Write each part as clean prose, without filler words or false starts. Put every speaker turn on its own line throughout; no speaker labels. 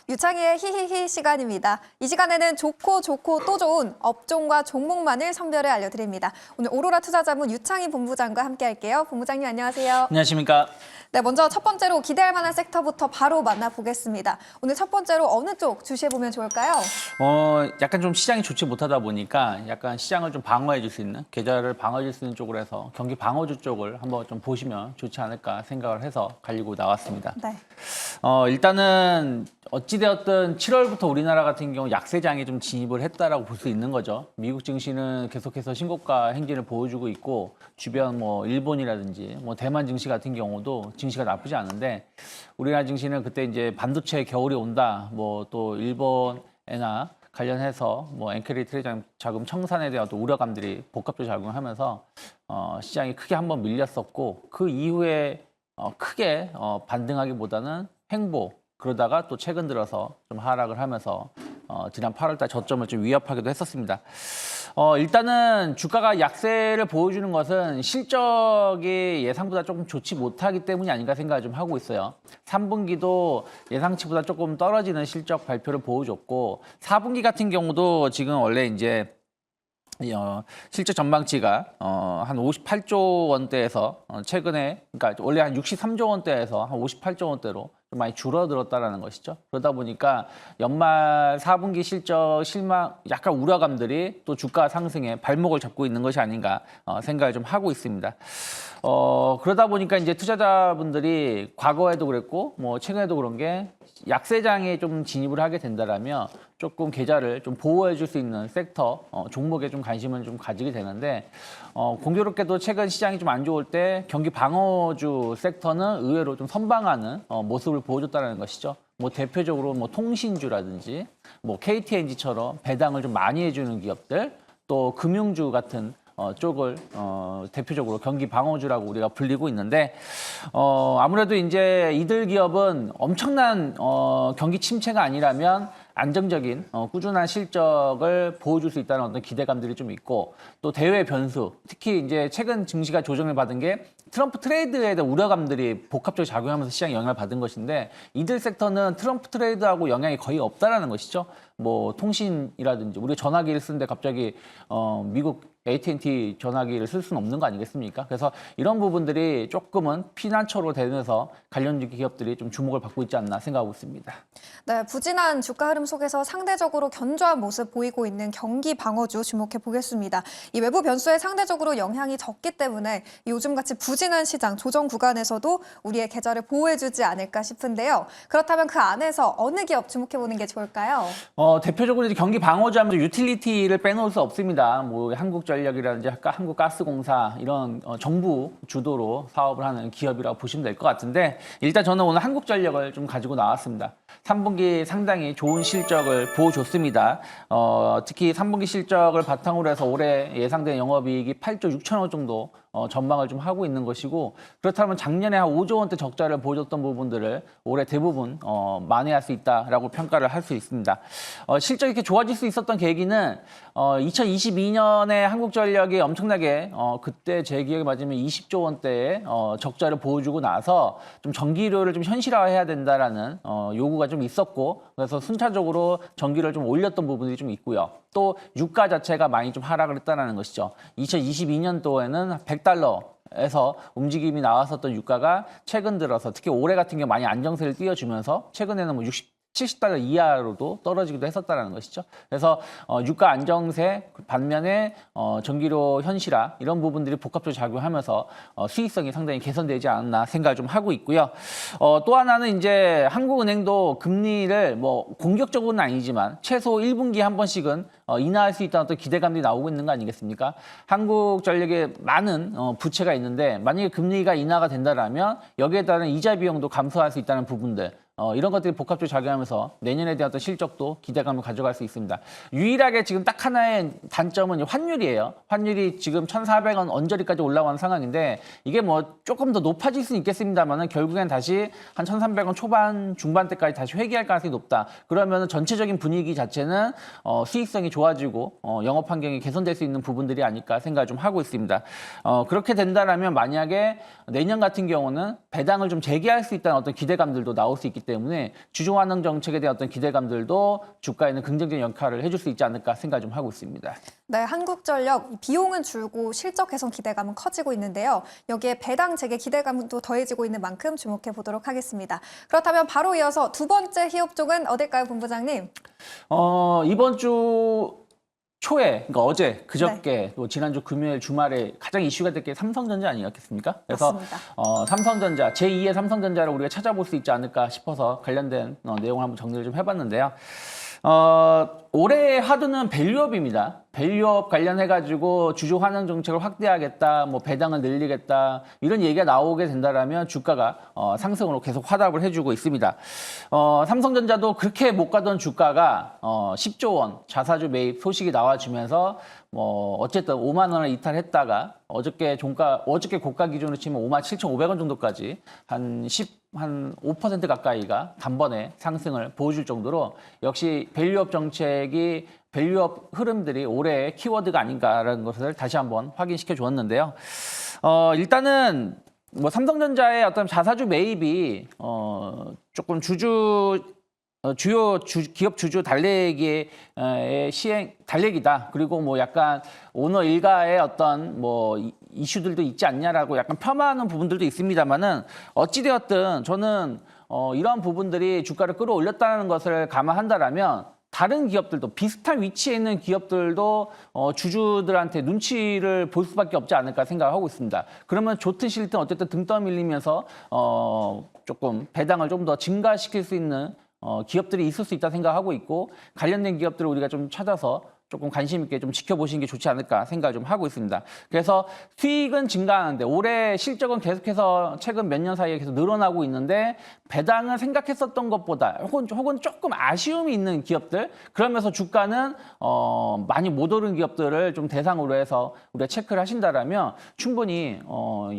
유창희의 히히히 시간입니다. 이 시간에는 좋고 또 좋은 업종과 종목만을 선별해 알려드립니다. 오늘 오로라 투자자문 유창희 본부장과 함께할게요. 본부장님 안녕하세요.
안녕하십니까.
네, 먼저 첫 번째로 기대할 만한 섹터부터 바로 만나보겠습니다. 오늘 첫 번째로 어느 쪽 주시해보면 좋을까요?
약간 좀 시장이 좋지 못하다 보니까 약간 시장을 좀 방어해 줄 수 있는, 계좌를 방어해 줄 수 있는 쪽으로 해서 경기 방어주 쪽을 한번 좀 보시면 좋지 않을까 생각을 해서 가지고 나왔습니다.
네.
일단은 어찌되었든 7월부터 우리나라 같은 경우 약세장에 좀 진입을 했다라고 볼 수 있는 거죠. 미국 증시는 계속해서 신고가 행진을 보여주고 있고 주변 뭐 일본이라든지 뭐 대만 증시 같은 경우도 증시가 나쁘지 않은데 우리나라 증시는 그때 이제 반도체 겨울이 온다, 뭐 또 일본이나 관련해서 뭐 엔크리 트레이드 자금 청산에 대한 또 우려감들이 복합적으로 작용하면서 시장이 크게 한번 밀렸었고 그 이후에 크게 반등하기보다는 횡보, 그러다가 또 최근 들어서 좀 하락을 하면서 지난 8월달 저점을 좀 위협하기도 했었습니다. 일단은 주가가 약세를 보여주는 것은 실적이 예상보다 조금 좋지 못하기 때문이 아닌가 생각을 좀 하고 있어요. 3분기도 예상치보다 조금 떨어지는 실적 발표를 보여줬고 4분기 같은 경우도 지금 원래 이제 실적 전망치가 한 58조 원대에서 최근에 그러니까 원래 한 63조 원대에서 한 58조 원대로 좀 많이 줄어들었다라는 것이죠. 그러다 보니까 연말 4분기 실적 실망 약간 우려감들이 또 주가 상승에 발목을 잡고 있는 것이 아닌가 생각을 좀 하고 있습니다. 그러다 보니까 이제 투자자분들이 과거에도 그랬고 뭐 최근에도 그런 게 약세장에 좀 진입을 하게 된다라면 조금 계좌를 좀 보호해 줄 수 있는 섹터, 종목에 좀 관심을 좀 가지게 되는데 공교롭게도 최근 시장이 좀 안 좋을 때 경기 방어주 섹터는 의외로 좀 선방하는 모습을 보여줬다는 것이죠. 뭐 대표적으로 뭐 통신주라든지 뭐 KTNG처럼 배당을 좀 많이 해주는 기업들, 또 금융주 같은 쪽을 대표적으로 경기 방어주라고 우리가 불리고 있는데 아무래도 이제 이들 기업은 엄청난 경기 침체가 아니라면 안정적인 꾸준한 실적을 보여줄 수 있다는 어떤 기대감들이 좀 있고 또 대외 변수, 특히 이제 최근 증시가 조정을 받은 게 트럼프 트레이드에 대한 우려감들이 복합적으로 작용하면서 시장에 영향을 받은 것인데 이들 섹터는 트럼프 트레이드하고 영향이 거의 없다라는 것이죠. 뭐 통신이라든지 우리 전화기를 쓰는데 갑자기 미국 AT&T 전화기를 쓸 수는 없는 거 아니겠습니까? 그래서 이런 부분들이 조금은 피난처로 되면서 관련 기업들이 좀 주목을 받고 있지 않나 생각하고 있습니다.
네, 부진한 주가 흐름 속에서 상대적으로 견조한 모습 보이고 있는 경기 방어주 주목해 보겠습니다. 이 외부 변수에 상대적으로 영향이 적기 때문에 요즘같이 부진한 시장 조정 구간에서도 우리의 계좌를 보호해주지 않을까 싶은데요. 그렇다면 그 안에서 어느 기업 주목해 보는 게 좋을까요?
대표적으로 이제 경기 방어주 하면 유틸리티를 빼놓을 수 없습니다. 뭐 한국전력이라든지 한국가스공사 이런 정부 주도로 사업을 하는 기업이라고 보시면 될 것 같은데 일단 저는 오늘 한국전력을 좀 가지고 나왔습니다. 3분기 상당히 좋은 실적을 보여줬습니다. 특히 3분기 실적을 바탕으로 해서 올해 예상된 영업이익이 8조 6천억 정도 전망을 좀 하고 있는 것이고 그렇다면 작년에 한 5조 원대 적자를 보여줬던 부분들을 올해 대부분 만회할 수 있다라고 평가를 할 수 있습니다. 실적이 이렇게 좋아질 수 있었던 계기는 2022년에 한국전력이 엄청나게 그때 제 기억에 맞으면 20조 원대의 적자를 보여주고 나서 좀 전기료를 좀 현실화해야 된다라는 요구가 좀 있었고 그래서 순차적으로 전기료를 좀 올렸던 부분들이 좀 있고요. 또 유가 자체가 많이 좀 하락을 했다는 것이죠. 2022년도에는 100달러에서 움직임이 나왔었던 유가가 최근 들어서 특히 올해 같은 경우 많이 안정세를 띄워주면서 최근에는 뭐 70달러 이하로도 떨어지기도 했었다는 것이죠. 그래서 유가 안정세 반면에 전기료 현실화 이런 부분들이 복합적으로 작용하면서 수익성이 상당히 개선되지 않았나 생각을 좀 하고 있고요. 또 하나는 이제 한국은행도 금리를 뭐 공격적으로는 아니지만 최소 1분기에 한 번씩은 인하할 수 있다는 어떤 기대감이 나오고 있는 거 아니겠습니까? 한국전력에 많은 부채가 있는데 만약에 금리가 인하가 된다라면 여기에 따른 이자 비용도 감소할 수 있다는 부분들 이런 것들이 복합적으로 작용하면서 내년에 대한 어떤 실적도 기대감을 가져갈 수 있습니다. 유일하게 지금 딱 하나의 단점은 환율이에요. 환율이 지금 1,400원 언저리까지 올라온 상황인데 이게 뭐 조금 더 높아질 수는 있겠습니다만 결국엔 다시 한 1,300원 초반 중반대까지 다시 회귀할 가능성이 높다. 그러면 전체적인 분위기 자체는 수익성이 좋아지고 영업 환경이 개선될 수 있는 부분들이 아닐까 생각을 좀 하고 있습니다. 그렇게 된다라면 만약에 내년 같은 경우는 배당을 좀 재개할 수 있다는 어떤 기대감들도 나올 수 있기 때문에 주주 환원 정책에 대한 어떤 기대감들도 주가에는 긍정적인 역할을 해줄 수 있지 않을까 생각 좀 하고 있습니다.
네, 한국전력 비용은 줄고 실적 개선 기대감은 커지고 있는데요. 여기에 배당 재개 기대감도 더해지고 있는 만큼 주목해 보도록 하겠습니다. 그렇다면 바로 이어서 두 번째 히업종은 어딜까요, 본부장님?
이번 주 초에, 그러니까 어제, 그저께, 또 지난주 금요일 주말에 가장 이슈가 될 게 삼성전자 아니었겠습니까? 그래서
맞습니다.
삼성전자, 제2의 삼성전자를 우리가 찾아볼 수 있지 않을까 싶어서 관련된 내용을 한번 정리를 좀 해봤는데요. 올해 하드는 밸류업입니다. 밸류업 관련해가지고 주주 환원 정책을 확대하겠다, 뭐 배당을 늘리겠다 이런 얘기가 나오게 된다라면 주가가 상승으로 계속 화답을 해주고 있습니다. 삼성전자도 그렇게 못 가던 주가가 10조 원 자사주 매입 소식이 나와주면서 뭐 어쨌든 5만 원을 이탈했다가 어저께 고가 기준으로 치면 5만 7,500원 정도까지 한 5% 가까이가 단번에 상승을 보여줄 정도로 역시 밸류업 정책이 밸류업 흐름들이 올해의 키워드가 아닌가라는 것을 다시 한번 확인시켜 주었는데요. 일단은 뭐 삼성전자의 어떤 자사주 매입이 조금 주요 기업 주주 달래기의 달래기다. 그리고 뭐 약간 오너 일가의 어떤 뭐 이슈들도 있지 않냐라고 약간 폄하하는 부분들도 있습니다만은 어찌되었든 저는 이러한 부분들이 주가를 끌어올렸다는 것을 감안한다라면 다른 기업들도 비슷한 위치에 있는 기업들도 주주들한테 눈치를 볼 수밖에 없지 않을까 생각하고 있습니다. 그러면 좋든 싫든 어쨌든 등 떠밀리면서 조금 배당을 좀 더 증가시킬 수 있는 기업들이 있을 수 있다 생각하고 있고 관련된 기업들을 우리가 좀 찾아서 조금 관심 있게 좀 지켜보시는 게 좋지 않을까 생각을 좀 하고 있습니다. 그래서 수익은 증가하는데 올해 실적은 계속해서 최근 몇 년 사이에 계속 늘어나고 있는데 배당은 생각했었던 것보다 혹은 조금 아쉬움이 있는 기업들 그러면서 주가는 많이 못 오른 기업들을 좀 대상으로 해서 우리가 체크를 하신다라면 충분히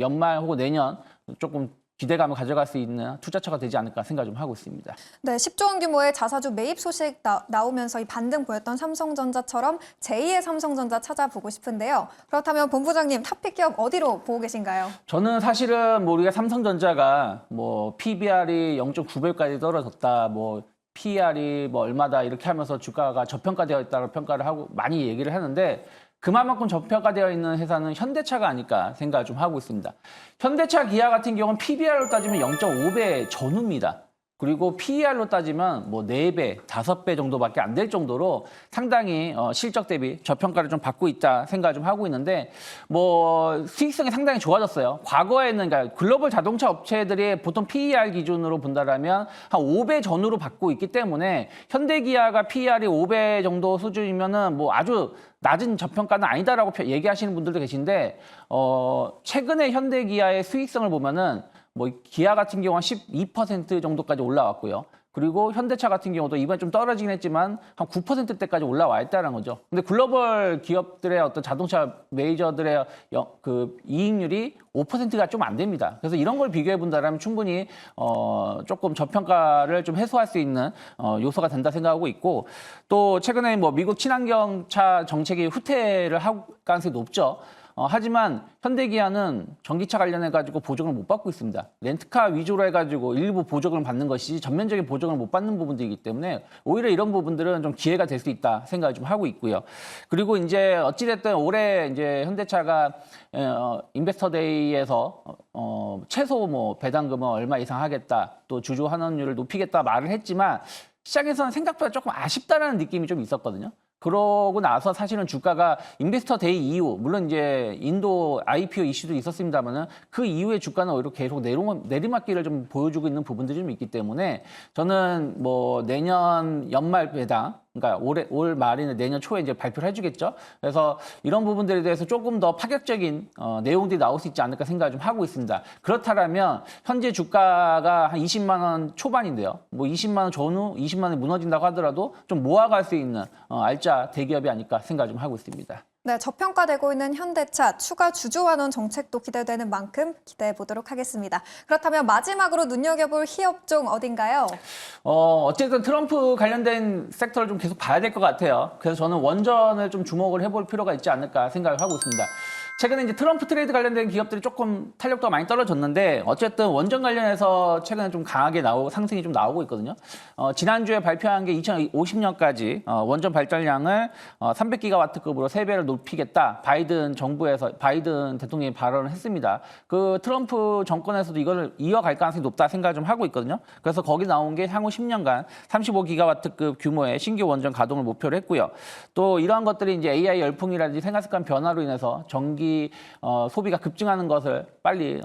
연말 혹은 내년 조금 기대감을 가져갈 수 있는 투자처가 되지 않을까 생각 좀 하고 있습니다.
네, 10조 원 규모의 자사주 매입 소식 나오면서 이 반등 보였던 삼성전자처럼 제2의 삼성전자 찾아보고 싶은데요. 그렇다면 본부장님 탑픽 기업 어디로 보고 계신가요?
저는 사실은 뭐 우리가 삼성전자가 뭐 PBR이 0.9배까지 떨어졌다, 뭐 PER이 뭐 얼마다 이렇게 하면서 주가가 저평가되어 있다고 평가를 하고 많이 얘기를 하는데 그만큼 저평가되어 있는 회사는 현대차가 아닐까 생각을 좀 하고 있습니다. 현대차 기아 같은 경우는 PBR로 따지면 0.5배 전후입니다. 그리고 PER로 따지면 뭐 4배, 5배 정도밖에 안 될 정도로 상당히 실적 대비 저평가를 좀 받고 있다 생각을 좀 하고 있는데 뭐 수익성이 상당히 좋아졌어요. 과거에는 그러니까 글로벌 자동차 업체들이 보통 PER 기준으로 본다라면 한 5배 전후로 받고 있기 때문에 현대기아가 PER이 5배 정도 수준이면은 뭐 아주 낮은 저평가는 아니다라고 얘기하시는 분들도 계신데 최근에 현대기아의 수익성을 보면은 뭐 기아 같은 경우는 12% 정도까지 올라왔고요. 그리고 현대차 같은 경우도 이번에 좀 떨어지긴 했지만 한 9%대까지 올라와 있다는 거죠. 근데 글로벌 기업들의 어떤 자동차 메이저들의 그 이익률이 5%가 좀 안 됩니다. 그래서 이런 걸 비교해 본다면 충분히 조금 저평가를 좀 해소할 수 있는 요소가 된다 생각하고 있고 또 최근에 뭐 미국 친환경차 정책이 후퇴를 할 가능성이 높죠. 하지만 현대기아는 전기차 관련해가지고 보조금을 못 받고 있습니다. 렌트카 위주로 해가지고 일부 보조금을 받는 것이 전면적인 보조금을 못 받는 부분들이기 때문에 오히려 이런 부분들은 좀 기회가 될 수 있다 생각을 좀 하고 있고요. 그리고 이제 어찌됐든 올해 이제 현대차가 인베스터데이에서 최소 뭐 배당금은 얼마 이상 하겠다, 또 주주 환원율을 높이겠다 말을 했지만 시장에서는 생각보다 조금 아쉽다라는 느낌이 좀 있었거든요. 그러고 나서 사실은 주가가 인베스터 데이 이후 물론 이제 인도 IPO 이슈도 있었습니다만은 그 이후에 주가는 오히려 계속 내리막길을 좀 보여주고 있는 부분들이 좀 있기 때문에 저는 뭐 내년 연말 배당 그러니까 올 말이나 내년 초에 이제 발표를 해주겠죠. 그래서 이런 부분들에 대해서 조금 더 파격적인 내용들이 나올 수 있지 않을까 생각을 좀 하고 있습니다. 그렇다면 현재 주가가 한 20만 원 초반인데요. 뭐 20만 원 전후 20만 원이 무너진다고 하더라도 좀 모아갈 수 있는 알짜 대기업이 아닐까 생각을 좀 하고 있습니다.
네, 저평가되고 있는 현대차 추가 주주 환원 정책도 기대되는 만큼 기대해 보도록 하겠습니다. 그렇다면 마지막으로 눈여겨볼 히업종 어딘가요?
어쨌든 트럼프 관련된 섹터를 좀 계속 봐야 될 것 같아요. 그래서 저는 원전을 좀 주목을 해볼 필요가 있지 않을까 생각을 하고 있습니다. 최근에 이제 트럼프 트레이드 관련된 기업들이 조금 탄력도가 많이 떨어졌는데 어쨌든 원전 관련해서 최근에 좀 강하게 상승이 좀 나오고 있거든요. 지난주에 발표한 게 2050년까지 원전 발전량을 300기가와트급으로 3배를 높이겠다. 바이든 대통령이 발언을 했습니다. 그 트럼프 정권에서도 이걸 이어갈 가능성이 높다 생각을 좀 하고 있거든요. 그래서 거기 나온 게 향후 10년간 35기가와트급 규모의 신규 원전 가동을 목표로 했고요. 또 이러한 것들이 이제 AI 열풍이라든지 생활습관 변화로 인해서 전기 소비가 급증하는 것을 빨리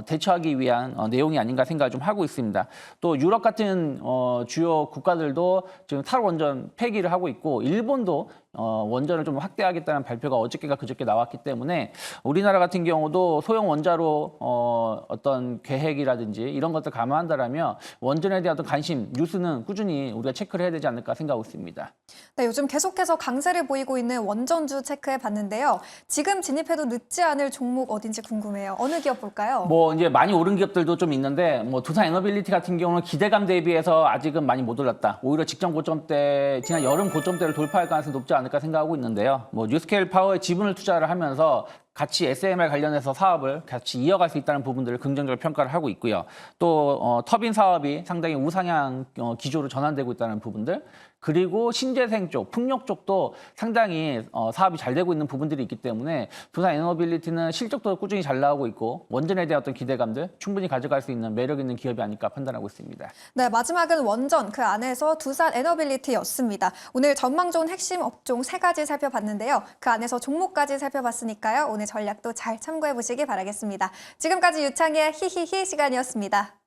대처하기 위한 내용이 아닌가 생각을 좀 하고 있습니다. 또 유럽 같은 주요 국가들도 지금 탈원전 폐기를 하고 있고 일본도 원전을 좀 확대하겠다는 발표가 어저께가 그저께 나왔기 때문에 우리나라 같은 경우도 소형 원자로 어떤 계획이라든지 이런 것들 감안한다라면 원전에 대한 어떤 관심, 뉴스는 꾸준히 우리가 체크를 해야 되지 않을까 생각하고 있습니다.
네, 요즘 계속해서 강세를 보이고 있는 원전주 체크해 봤는데요. 지금 진입해도 늦지 않을 종목 어딘지 궁금해요. 어느 기업 볼까요?
뭐 이제 많이 오른 기업들도 좀 있는데 뭐 두산 에너빌리티 같은 경우는 기대감 대비해서 아직은 많이 못 올랐다. 오히려 직전 고점대, 지난 여름 고점대를 돌파할 가능성이 높지 않을까 생각하고 있는데요. 뭐 뉴스케일 파워에 지분을 투자를 하면서 같이 SMR 관련해서 사업을 같이 이어갈 수 있다는 부분들을 긍정적으로 평가를 하고 있고요. 또 터빈 사업이 상당히 우상향 기조로 전환되고 있다는 부분들, 그리고 신재생 쪽, 풍력 쪽도 상당히 사업이 잘 되고 있는 부분들이 있기 때문에 두산 에너빌리티는 실적도 꾸준히 잘 나오고 있고 원전에 대한 어떤 기대감들 충분히 가져갈 수 있는 매력 있는 기업이 아닐까 판단하고 있습니다.
네, 마지막은 원전, 그 안에서 두산 에너빌리티였습니다. 오늘 전망 좋은 핵심 업종 3가지 살펴봤는데요. 그 안에서 종목까지 살펴봤으니까요. 오늘 전략도 잘 참고해 보시기 바라겠습니다. 지금까지 유창의 히히히 시간이었습니다.